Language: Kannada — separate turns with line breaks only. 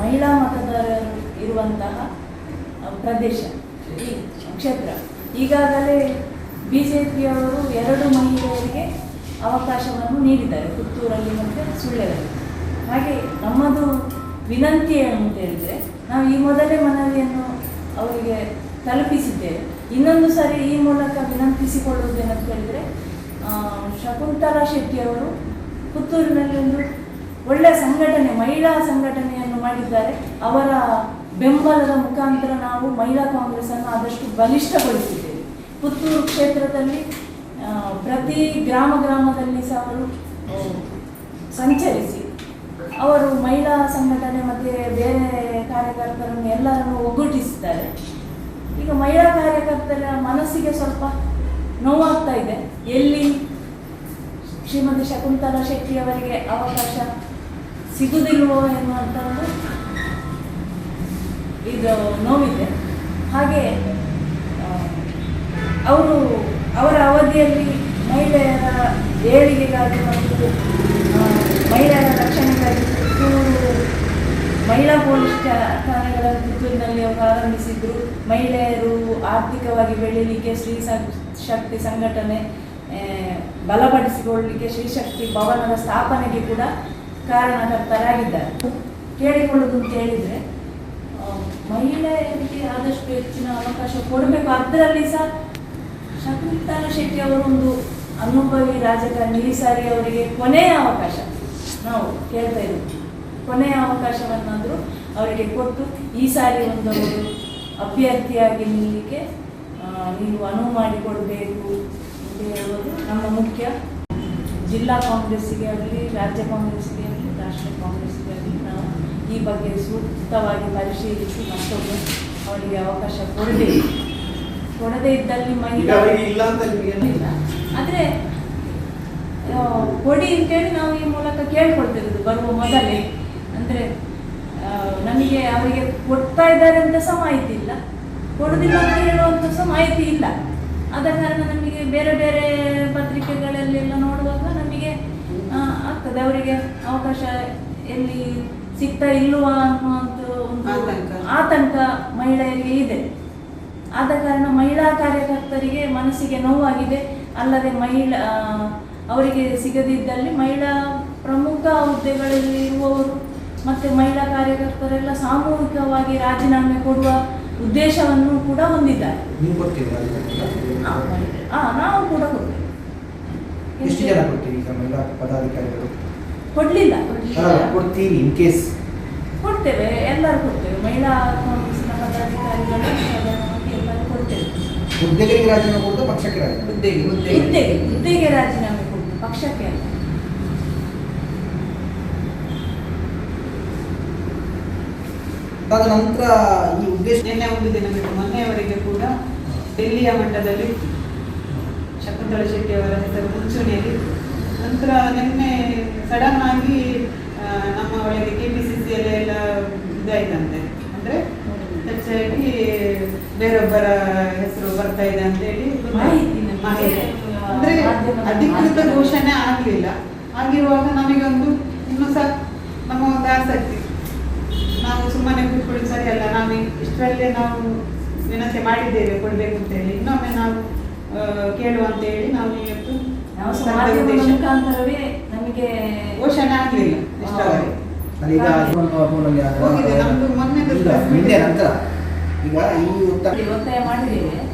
ಮಹಿಳಾ ಮತದಾರರು ಇರುವಂತಹ ಪ್ರದೇಶ ಈ ಕ್ಷೇತ್ರ. ಈಗಾಗಲೇ ಬಿಜೆಪಿಯವರು 2 ಮಹಿಳೆಯರಿಗೆ ಅವಕಾಶವನ್ನು ನೀಡಿದ್ದಾರೆ, ಪುತ್ತೂರಲ್ಲಿ ಮತ್ತು ಸುಳ್ಯದಲ್ಲಿ. ಹಾಗೆ ನಮ್ಮದು ವಿನಂತಿ ಅಂತ ಹೇಳಿದರೆ, ನಾವು ಈ ಮೊದಲೇ ಮನವಿಯನ್ನು ಅವರಿಗೆ ತಲುಪಿಸಿದ್ದೇವೆ. ಇನ್ನೊಂದು ಸಾರಿ ಈ ಮೂಲಕ ವಿನಂತಿಸಿಕೊಳ್ಳುವುದೇನಂತ ಹೇಳಿದರೆ, ಶಕುಂತಲಾ ಶೆಟ್ಟಿಯವರು ಪುತ್ತೂರಿನಲ್ಲಿ ಒಂದು ಒಳ್ಳೆಯ ಸಂಘಟನೆ, ಮಹಿಳಾ ಸಂಘಟನೆಯನ್ನು ಮಾಡಿದ್ದಾರೆ. ಅವರ ಬೆಂಬಲದ ಮುಖಾಂತರ ನಾವು ಮಹಿಳಾ ಕಾಂಗ್ರೆಸ್ಸನ್ನು ಆದಷ್ಟು ಬಲಿಷ್ಠಗೊಳಿಸಿದ್ದೇವೆ. ಪುತ್ತೂರು ಕ್ಷೇತ್ರದಲ್ಲಿ ಪ್ರತಿ ಗ್ರಾಮದಲ್ಲಿ ಸಹ ಅವರು ಸಂಚರಿಸಿ ಅವರು ಮಹಿಳಾ ಸಂಘಟನೆ ಮತ್ತು ಬೇರೆ ಕಾರ್ಯಕರ್ತರನ್ನು ಎಲ್ಲರನ್ನು ಒಗ್ಗೂಡಿಸಿದ್ದಾರೆ. ಈಗ ಮಹಿಳಾ ಕಾರ್ಯಕರ್ತರ ಮನಸ್ಸಿಗೆ ಸ್ವಲ್ಪ ನೋವಾಗ್ತಾ ಇದೆ. ಎಲ್ಲಿ ಶ್ರೀಮತಿ ಶಕುಂತಲಾ ಶೆಟ್ಟಿಯವರಿಗೆ ಅವಕಾಶ ಸಿಗುವುದಿಲ್ವೋ ಎನ್ನುವಂಥ ಒಂದು ಇದು ನೋವಿದೆ. ಹಾಗೆ ಅವರ ಅವಧಿಯಲ್ಲಿ ಮಹಿಳೆಯರ ಏಳಿಗೆಗಾಗಿ ಮತ್ತು ಮಹಿಳೆಯರ ರಕ್ಷಣೆಗಾಗಿ ಮಹಿಳಾ ಪೊಲೀಸ್ ಠಾಣೆಗಳ ಪುತ್ತೂರಿನಲ್ಲಿ ಅವರು ಆರಂಭಿಸಿದ್ರು. ಮಹಿಳೆಯರು ಆರ್ಥಿಕವಾಗಿ ಬೆಳೀಲಿಕ್ಕೆ ಸ್ತ್ರೀ ಶಕ್ತಿ ಸಂಘಟನೆ ಬಲಪಡಿಸಿಕೊಳ್ಳಲಿಕ್ಕೆ ಶ್ರೀಶಕ್ತಿ ಭವನದ ಸ್ಥಾಪನೆಗೆ ಕೂಡ ಕಾರಣಕರ್ತರಾಗಿದ್ದಾರೆ. ಕೇಳಿಕೊಳ್ಳುವುದು ಅಂತ ಹೇಳಿದರೆ, ಮಹಿಳೆಯರಿಗೆ ಆದಷ್ಟು ಹೆಚ್ಚಿನ ಅವಕಾಶ ಕೊಡಬೇಕು. ಅದರಲ್ಲಿ ಸಹ ಶಕುಂತಲಾ ಶೆಟ್ಟಿ ಅವರೊಂದು ಅನುಭವಿ ರಾಜಕಾರಣಿ. ಈ ಸಾರಿ ಅವರಿಗೆ ಕೊನೆಯ ಅವಕಾಶ ನಾವು ಕೇಳ್ತಾ ಇದ್ದೀವಿ. ಕೊನೆಯ ಅವಕಾಶವನ್ನಾದರೂ ಅವರಿಗೆ ಕೊಟ್ಟು ಈ ಸಾರಿ ಒಂದು ಅಭ್ಯರ್ಥಿಯಾಗಿ ನಿಲ್ಲಲಿಕ್ಕೆ ನೀವು ಅನುವು ಮಾಡಿಕೊಡಬೇಕು ಅಂತ ಹೇಳುವುದು ನಮ್ಮ ಮುಖ್ಯ. ಜಿಲ್ಲಾ ಕಾಂಗ್ರೆಸ್ಸಿಗೆ ಆಗಲಿ, ರಾಜ್ಯ ಕಾಂಗ್ರೆಸ್ಸಿಗೆ ಆಗಲಿ, ರಾಷ್ಟ್ರೀಯ ಕಾಂಗ್ರೆಸ್ಸಿಗೆ ಆಗಲಿ ನಾವು ಈ ಬಗ್ಗೆ ಸೂಕ್ತವಾಗಿ ಪರಿಶೀಲಿಸಿ ಮತ್ತೊಮ್ಮೆ ಅವರಿಗೆ ಅವಕಾಶ ಕೊಡದೇ ಇದ್ದಲ್ಲಿ ಮಹಿಳೆ ಇಲ್ಲ ಆದರೆ ಕೊಡಿ ಅಂತೇಳಿ ನಾವು ಈ ಮೂಲಕ ಕೇಳ್ಕೊಳ್ತಿರೋದು ಬರುವ ಮೊದಲೇ. ಅಂದರೆ ನಮಗೆ ಅವರಿಗೆ ಕೊಡ್ತಾ ಇದ್ದಾರೆ ಅಂತ ಸಹ ಮಾಹಿತಿ ಇಲ್ಲ, ಕೊಡೋದಿಲ್ಲ ಅಂತ ಹೇಳುವಂಥ ಸಹ ಮಾಹಿತಿ ಇಲ್ಲ. ಆದ ಕಾರಣ ನಮಗೆ ಬೇರೆ ಬೇರೆ ಪತ್ರಿಕೆಗಳಲ್ಲೆಲ್ಲ ನೋಡುವಾಗ ನಮಗೆ ಆಗ್ತದೆ ಅವರಿಗೆ ಅವಕಾಶ ಎಲ್ಲಿ ಸಿಗ್ತಾ ಇಲ್ವಾ ಅನ್ನುವಂಥ ಒಂದು ಆತಂಕ ಮಹಿಳೆಯರಿಗೆ ಇದೆ. ಆದ ಕಾರಣ ಮಹಿಳಾ ಕಾರ್ಯಕರ್ತರಿಗೆ ಮನಸ್ಸಿಗೆ ನೋವಾಗಿದೆ. ಅಲ್ಲದೆ ಅವರಿಗೆ ಸಿಗದಿದ್ದಲ್ಲಿ ಮಹಿಳಾ ಪ್ರಮುಖ ಹುದ್ದೆಗಳಲ್ಲಿ ಇರುವವರು ಮತ್ತು ಮಹಿಳಾ ಕಾರ್ಯಕರ್ತರೆಲ್ಲ ಸಾಮೂಹಿಕವಾಗಿ ರಾಜೀನಾಮೆ ಕೊಡುವ ಉದ್ದೇಶವನ್ನು ಕೂಡ ಹೊಂದಿದ್ದಾರೆ. ನಾವು ಕೂಡ ಕೊಡಲಿಲ್ಲ, ಕೊಡ್ತೇವೆ, ಎಲ್ಲರೂ ಕೊಡ್ತೇವೆ. ಮಹಿಳಾ ಕಾಂಗ್ರೆಸ್ನ ಪದಾಧಿಕಾರಿಗಳು ಎಲ್ಲರೂ ಕೊಡ್ತೇವೆ.
ಹುದ್ದೆಗೆ ರಾಜೀನಾಮೆ ಕೊಡುವುದು ಪಕ್ಷಕ್ಕೆ
ಹುದ್ದೆಗೆ ರಾಜೀನಾಮೆ ಕೊಡುವುದು ಪಕ್ಷಕ್ಕೆ ಅಲ್ಲ.
ಅದ ನಂತರ ಈ ಉದ್ದೇಶ
ನಿನ್ನೆ ಒಂದು ದಿನ ಬಿಟ್ಟು ಮೊನ್ನೆಯವರೆಗೆ ಕೂಡ ಡೆಲ್ಲಿಯ ಮಟ್ಟದಲ್ಲಿ ಶಕುಂತಲಾ ಶೆಟ್ಟಿ ಅವರ ಹೆಸರು ಮುಂಚೂಣಿಯಲ್ಲಿ. ನಂತರ ನಿನ್ನೆ ಸಡನ್ ಆಗಿ ನಮ್ಮ ಒಳಗೆ KPCCಯಲ್ಲಿ ಎಲ್ಲ ಇದಾಯ್ತಂತೆ, ಅಂದರೆ ಹೆಚ್ಚಾಗಿ ಬೇರೊಬ್ಬರ ಹೆಸರು ಬರ್ತಾ ಇದೆ ಅಂತೇಳಿ ಮಾಹಿತಿ. ಅಂದರೆ ಅಧಿಕೃತ ಘೋಷಣೆ ಆಗಲಿಲ್ಲ. ಆಗಿರುವಾಗ ನಮಗೊಂದು ಇನ್ನೂ ಸಹ ನಮ್ಮ ಒಂದು ಆಸಕ್ತಿ, ನಾವು ಸುಮ್ಮನೆ ಕೂತ್ಕೊಳ್ಳಿ ಸರಿ ಅಲ್ಲ, ನಾವು ಇಷ್ಟರಲ್ಲೇ ನಾವು ವಿನಂತಿ ಮಾಡಿದ್ದೇವೆ ಕೊಡಬೇಕು ಅಂತೇಳಿ, ಇನ್ನೊಮ್ಮೆ ನಾವು ಕೇಳುವ ಅಂತೇಳಿ ನಾವು ಇವತ್ತು
ನಮಗೆ
ಘೋಷಣೆ ಆಗಲಿಲ್ಲ. ಇಷ್ಟವರೆಗೆ
ಈಗ ಈ
ಒತ್ತಾಯ ಮಾಡಿದ್ದೇವೆ.